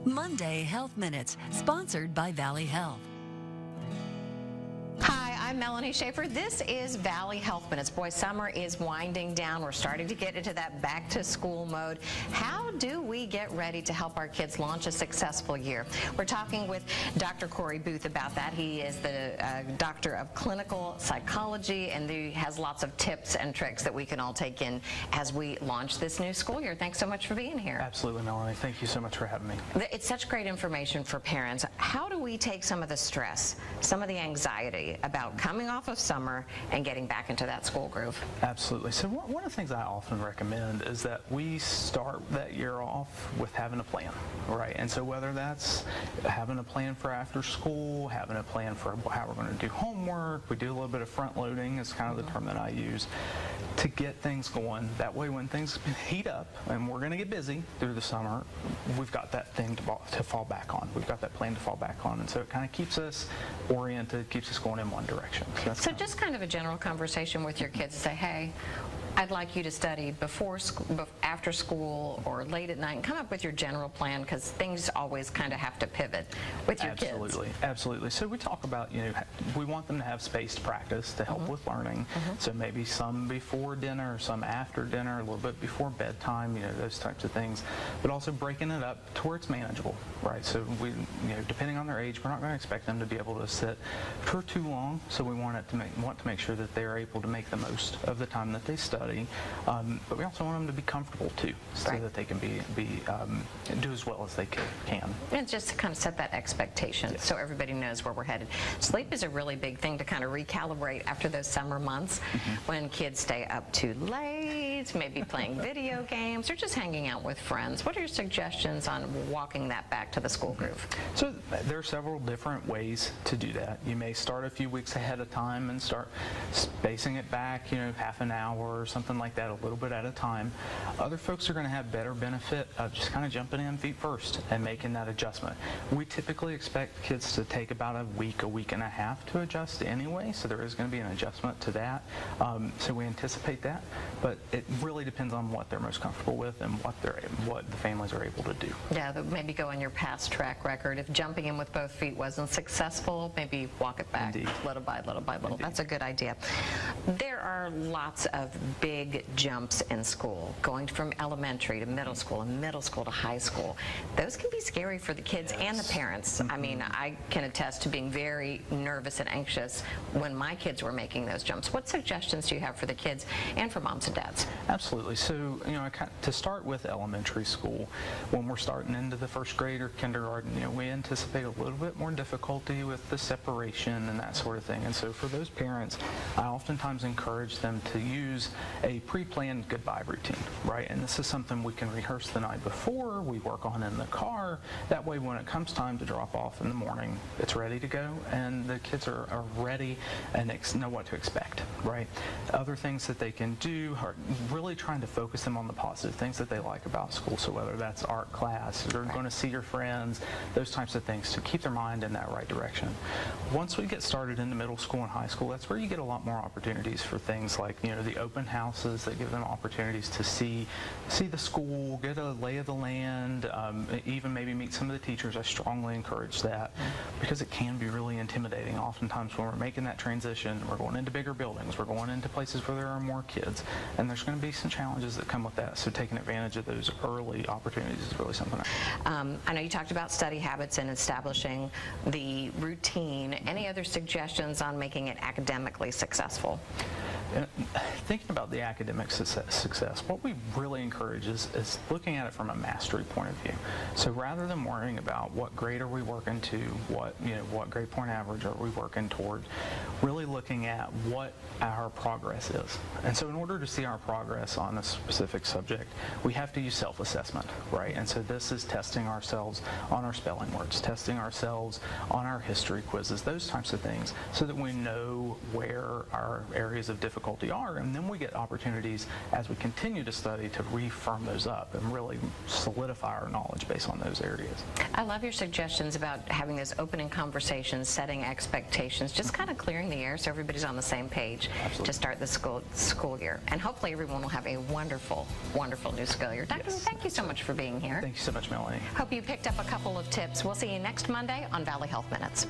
Monday Health Minutes, sponsored by Valley Health. Hi, I'm Melanie Schaefer. This is Valley Health Minutes. Boy, summer is winding down. We're starting to get into that back-to-school mode. How do we get ready to help our kids launch a successful year? We're talking with Dr. Corey Booth about that. He is the doctor of clinical psychology, and he has lots of tips and tricks that we can all take in as we launch this new school year. Thanks so much for being here. Absolutely, Melanie. Thank you so much for having me. It's such great information for parents. How do we take some of the stress, some of the anxiety about coming off of summer and getting back into that school groove? Absolutely. So one of the things I often recommend is that we start that year off with having a plan, right? And so whether that's having a plan for after school, having a plan for how we're going to do homework, we do a little bit of front loading is kind of the term that I use to get things going. That way when things heat up and we're going to get busy through the summer, we've got that thing to fall back on. We've got that plan to fall back on. And so it kind of keeps us oriented, keeps us going in one direction. So just kind of a general conversation with your kids. Say, hey, I'd like you to study before school, after school, or late at night, and come up with your general plan, because things always kind of have to pivot with your kids. Absolutely. So we talk about, we want them to have spaced practice to help with learning. So maybe some before dinner, some after dinner, a little bit before bedtime, those types of things. But also breaking it up to where it's manageable, right? So we, depending on their age, we're not going to expect them to be able to sit for too long. So we want to make sure that they're able to make the most of the time that they study. But we also want them to be comfortable too, so that they can do as well as they can. And just to kind of set that expectation, so everybody knows where we're headed. Sleep is a really big thing to kind of recalibrate after those summer months when kids stay up too late, maybe playing video games, or just hanging out with friends. What are your suggestions on walking that back to the school groove? So there are several different ways to do that. You may start a few weeks ahead of time and start spacing it back, half an hour or something like that, a little bit at a time. Other folks are going to have better benefit of just kind of jumping in feet first and making that adjustment. We typically expect kids to take about a week and a half to adjust anyway, so there is going to be an adjustment to that. So we anticipate that, but it really depends on what they're most comfortable with and what the families are able to do. Yeah, maybe go on your past track record. If jumping in with both feet wasn't successful, maybe walk it back little by little by little. That's a good idea. There are lots of big jumps in school, going from elementary to middle school and middle school to high school. Those can be scary for the kids and the parents. I mean, I can attest to being very nervous and anxious when my kids were making those jumps. What suggestions do you have for the kids and for moms and dads? Absolutely. So, to start with elementary school, when we're starting into the first grade or kindergarten, we anticipate a little bit more difficulty with the separation and that sort of thing. And so for those parents, I oftentimes encourage them to use a pre-planned goodbye routine, right? And this is something we can rehearse the night before, we work on in the car. That way when it comes time to drop off in the morning, it's ready to go and the kids are ready and know what to expect, right? Other things that they can do are really trying to focus them on the positive things that they like about school. So whether that's art class, or going to see your friends, those types of things to keep their mind in that right direction. Once we get started into middle school and high school, that's where you get a lot more opportunities for things like, the open houses that give them opportunities to see the school, get a lay of the land, even maybe meet some of the teachers. I strongly encourage that because it can be really intimidating. Oftentimes when we're making that transition, we're going into bigger buildings, we're going into places where there are more kids, and there's going to be some challenges that come with that. So taking advantage of those early opportunities is really something. I know you talked about study habits and establishing the routine. Any other suggestions on making it academically successful? Thinking about the academic success, what we really encourage is looking at it from a mastery point of view. So rather than worrying about what grade are we working to, what grade point average are we working toward, really looking at what our progress is. And so in order to see our progress on a specific subject, we have to use self-assessment, right? And so this is testing ourselves on our spelling words, testing ourselves on our history quizzes, those types of things, so that we know where our areas of difficulty difficulty are, and then we get opportunities as we continue to study to reaffirm those up and really solidify our knowledge based on those areas. I love your suggestions about having those opening conversations, setting expectations, just kind of clearing the air so everybody's on the same page to start the school year. And hopefully everyone will have a wonderful, wonderful new school year. Dr. Wu, thank you so much for being here. Thank you so much, Melanie. Hope you picked up a couple of tips. We'll see you next Monday on Valley Health Minutes.